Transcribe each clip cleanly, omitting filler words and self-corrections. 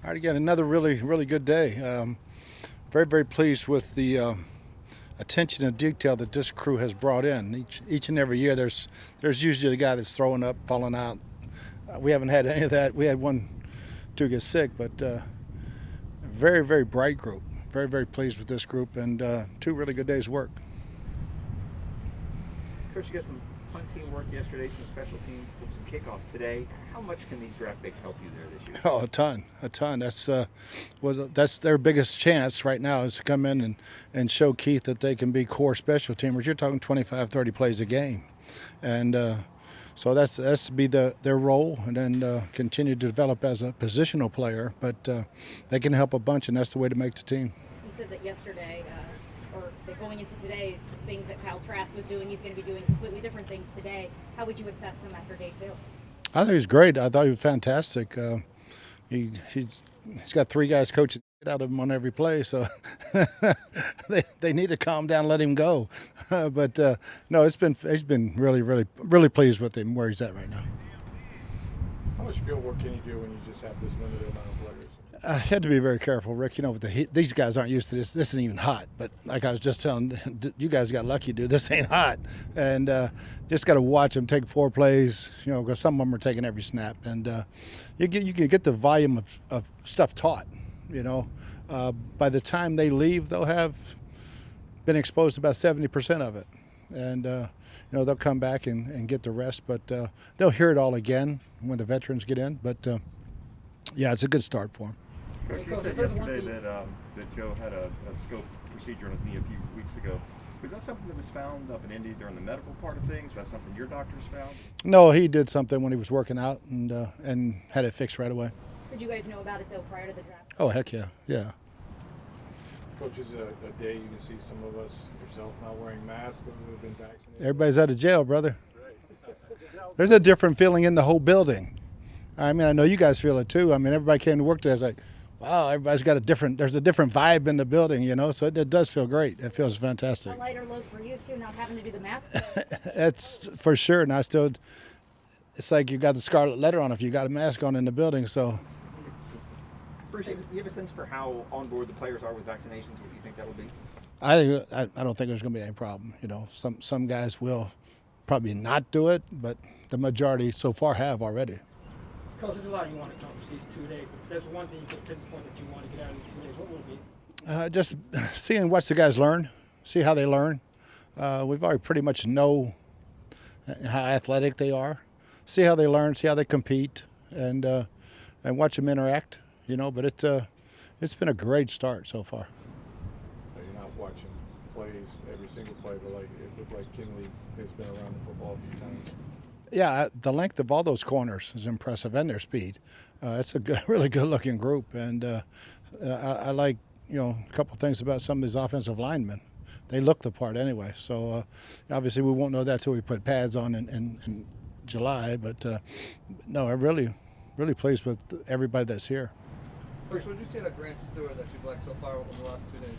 All right, again, another really good day. Very pleased with the attention and detail that this crew has brought in. Each and every year, there's usually a guy that's throwing up, falling out. We haven't had any of that. We had one, two get sick, but very bright group. Very pleased with this group, and two really good days' work. Coach, you got some punt team work yesterday, some special teams, some kickoff today. How much can these draft picks help you there this year? Oh, a ton. That's their biggest chance right now is to come in and show Keith that they can be core special teamers. You're talking 25, 30 plays a game, and so that's to be their role, and then continue to develop as a positional player. But they can help a bunch, and that's the way to make the team. You said that yesterday, or that going into today, the things that Kyle Trask was doing, he's going to be doing completely different things today. How would you assess him after day two? I thought he was great. I thought he was fantastic. He's got three guys coaching out of him on every play, so they need to calm down and let him go. But no, he's been really pleased with him where he's at right now. How much field work can you do when you just have this limited amount of players? I had to be very careful, Rick. You know, with the heat, these guys aren't used to this. This isn't even hot. But like I was just telling you guys, got lucky, dude. This ain't hot, and just got to watch them take 4 plays. You know, because some of them are taking every snap, and you can get the volume of stuff taught. You know, by the time they leave, they'll have been exposed to about 70% of it, and you know they'll come back and get the rest. But they'll hear it all again when the veterans get in. But yeah, it's a good start for them. Coach, you said yesterday that Joe had a scope procedure on his knee a few weeks ago. Was that something that was found up in Indy during the medical part of things? Was that something your doctors found? No, he did something when he was working out and had it fixed right away. Did you guys know about it, though, prior to the draft? Oh, heck yeah. Coach, is a day you can see some of us, yourself, not wearing masks that have been vaccinated? Everybody's out of jail, brother. There's a different feeling in the whole building. I mean, I know you guys feel it too. I mean, everybody came to work today. It's like, wow, everybody's got there's a different vibe in the building, you know, so it does feel great. It feels fantastic. A lighter load for you, too, not having to do the mask. It's for sure. And it's like you got the scarlet letter on if you got a mask on in the building, so. Bruce, do you have a sense for how on board the players are with vaccinations? What do you think that'll be? I don't think there's going to be any problem. You know, some guys will probably not do it, but the majority so far have already. Coach, there's a lot you want to accomplish these 2 days, but there's one thing you could pinpoint that you want to get out of these 2 days. What would it be? Just seeing what the guys learn, see how they learn. We've already pretty much know how athletic they are. See how they learn, see how they compete, and watch them interact. You know, but it's been a great start so far. So you're not watching plays every single play, but like it looked like Kinley has been around the football a few times. Yeah, the length of all those corners is impressive, and their speed. It's a really good-looking group, and I like, you know, a couple of things about some of these offensive linemen. They look the part anyway. So obviously we won't know that till we put pads on in July. But no, I'm really pleased with everybody that's here. Coach, what did you say to Grant Stewart that you've liked so far over the last 2 days?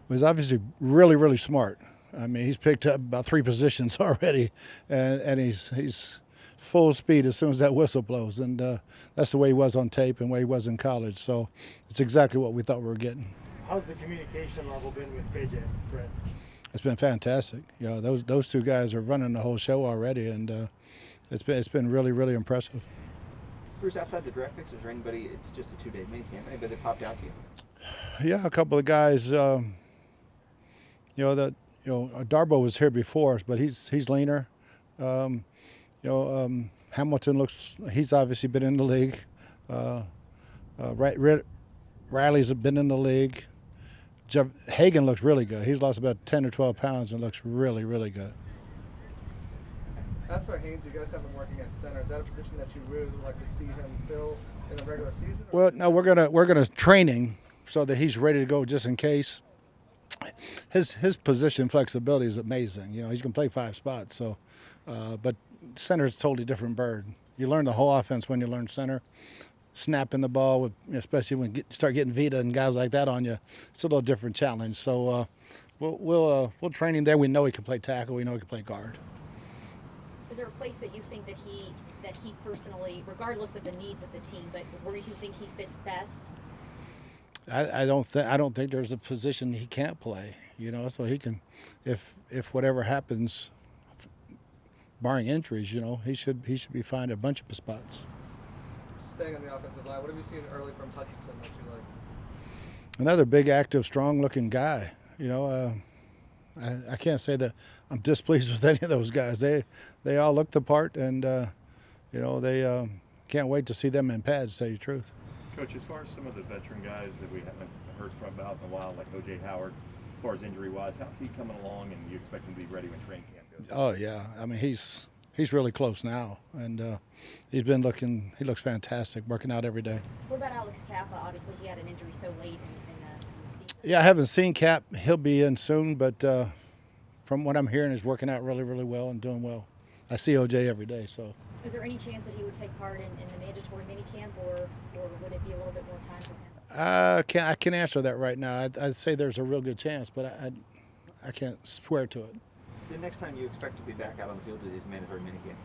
He was obviously really smart. I mean, he's picked up about 3 positions already, and he's full speed as soon as that whistle blows. And that's the way he was on tape and the way he was in college. So it's exactly what we thought we were getting. How's the communication level been with KJ, Brett? It's been fantastic. You know, those 2 guys are running the whole show already, and it's been really impressive. Bruce, outside the draft picks, is there anybody, it's just a 2-day minicamp, anybody that popped out to you? Yeah, a couple of guys, Darbo was here before us, but he's leaner. Hamilton he's obviously been in the league. Riley's been in the league. Hagan looks really good. He's lost about 10 or 12 pounds and looks really good. As for Haynes, you guys have him working at center. Is that a position that you really would like to see him fill in the regular season? Well, no, we're gonna train him so that he's ready to go just in case. His position flexibility is amazing. You know, he's gonna play 5 spots. So, but center is a totally different bird. You learn the whole offense when you learn center. Snapping the ball, especially when you start getting Vita and guys like that on you, it's a little different challenge. So we'll train him there. We know he can play tackle. We know he can play guard. Is there a place that you think that that he personally, regardless of the needs of the team, but where you think he fits best? I don't think there's a position he can't play. You know, so he can, if whatever happens, barring injuries, you know, he should be fine at a bunch of spots. Staying on the offensive line, what have you seen early from Hutchinson that you like? Another big, active, strong-looking guy. You know, I can't say that I'm displeased with any of those guys. They all look the part, and you know, they can't wait to see them in pads, to tell you the truth. Coach, as far as some of the veteran guys that we haven't heard from about in a while, like O.J. Howard, as far as injury-wise, how's he coming along, and you expect him to be ready when training camp goes? Oh yeah, I mean he's really close now, and he looks fantastic, working out every day. What about Alex Kappa? Obviously, he had an injury so late in the season. Yeah, I haven't seen Cap. He'll be in soon, but from what I'm hearing, he's working out really, really well and doing well. I see OJ every day, so. Is there any chance that he would take part in the mandatory minicamp, or would it be a little bit more time for him? I can't answer that right now. I'd say there's a real good chance, but I can't swear to it. The next time you expect to be back out on the field is mandatory minicamp?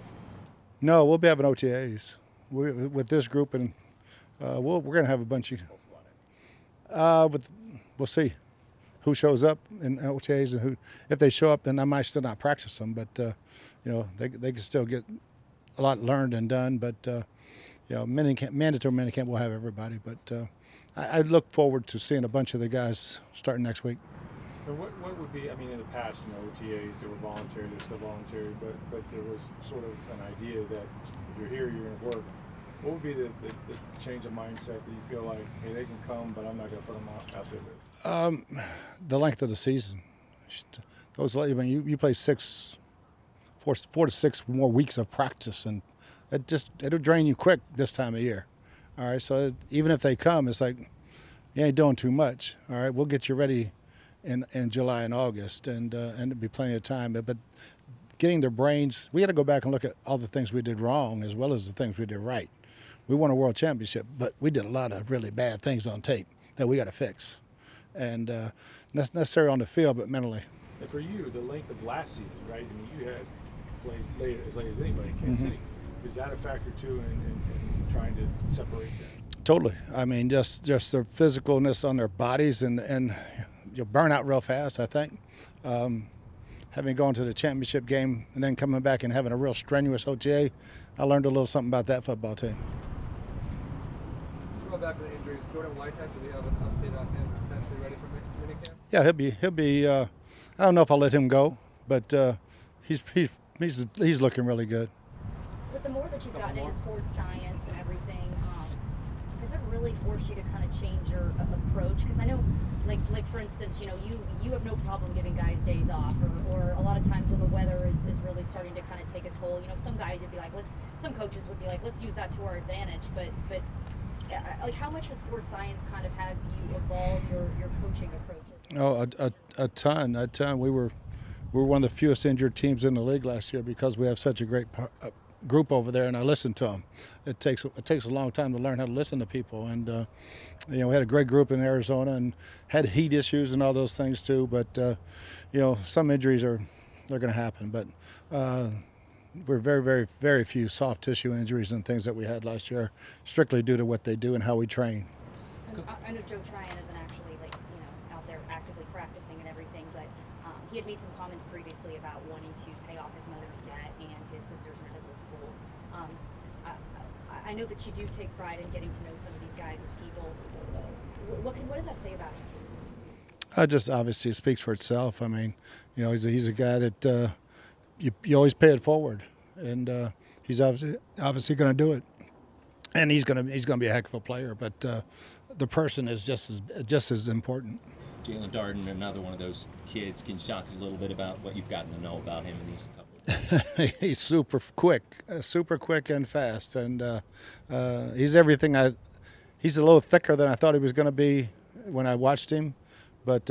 No, we'll be having OTAs with this group, and we're going to have a bunch of. We'll see who shows up in OTAs and who. If they show up, then I might still not practice them, but you know they can still get a lot learned and done. But you know, mandatory minicamp will have everybody. But I look forward to seeing a bunch of the guys starting next week. And what would be, I mean, in the past, you know, OTAs, they were voluntary, they're still voluntary, but there was sort of an idea that if you're here, you're going to work. What would be the change of mindset that you feel like, hey, they can come, but I'm not going to put them out there? The length of the season. Those, I mean, you play 4 to 6 more weeks of practice, and it'll drain you quick this time of year. All right, so even if they come, it's like you ain't doing too much. All right, we'll get you ready in July and August, and it'll be plenty of time. But getting their brains, we got to go back and look at all the things we did wrong as well as the things we did right. We won a world championship, but we did a lot of really bad things on tape that we got to fix, and not necessarily on the field, but mentally. And for you, the length of last season, right? I mean, you had played late as anybody in Kansas City. Is that a factor too in trying to separate that? Totally. I mean, just their physicalness on their bodies, and you'll burn out real fast, I think. Having gone to the championship game and then coming back and having a real strenuous OTA, I learned a little something about that football team. Let's go back to the injuries. Jordan Whitehead, do we have an update on him potentially ready for minicamp? Yeah, he'll be. I don't know if I'll let him go, but he's looking really good. With the more that you've gotten into sports science and everything, has it really forced you to kind of change your approach? Because I know, like for instance, you know, you have no problem giving guys days off, or a lot of times when the weather is really starting to kind of take a toll. You know, some guys would be like, some coaches would be like, let's use that to our advantage. But like, how much has sports science kind of had you evolve your coaching approaches? Oh, a ton. We were one of the fewest injured teams in the league last year because we have such a great group over there, and I listened to them. It takes a long time to learn how to listen to people, and you know, we had a great group in Arizona and had heat issues and all those things too. But you know, some injuries they're going to happen, but we're very, very, very few soft tissue injuries and things that we had last year, strictly due to what they do and how we train. I know Joe Tryon isn't actually out there actively practicing and everything, but he had made some comments previously about wanting to pay off his mother's debt and his sister's medical school. I know that you do take pride in getting to know some of these guys as people. What does that say about him? Just obviously it speaks for itself. I mean, you know, he's a guy that you always pay it forward, and he's obviously going to do it, and he's going to be a heck of a player. But the person is just as important. Jalen Darden, another one of those kids. Can you talk a little bit about what you've gotten to know about him in these couple of years? He's super quick and fast, and he's everything. He's a little thicker than I thought he was going to be when I watched him, but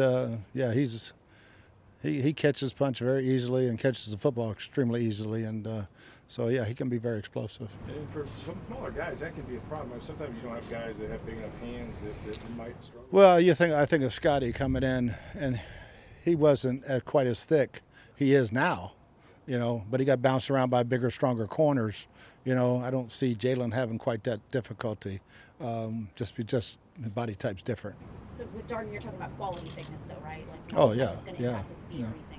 yeah, he catches punch very easily and catches the football extremely easily, and so yeah, he can be very explosive. And for some smaller guys, that can be a problem. Sometimes you don't have guys that have big enough hands that might struggle. Well, I think of Scotty coming in, and he wasn't quite as thick. He is now, you know, but he got bounced around by bigger, stronger corners. You know, I don't see Jalen having quite that difficulty. Just his body type's different. So with Darden, you're talking about quality thickness, though, right? Like, Oh, yeah, it's going to yeah, impact the speed yeah. or anything.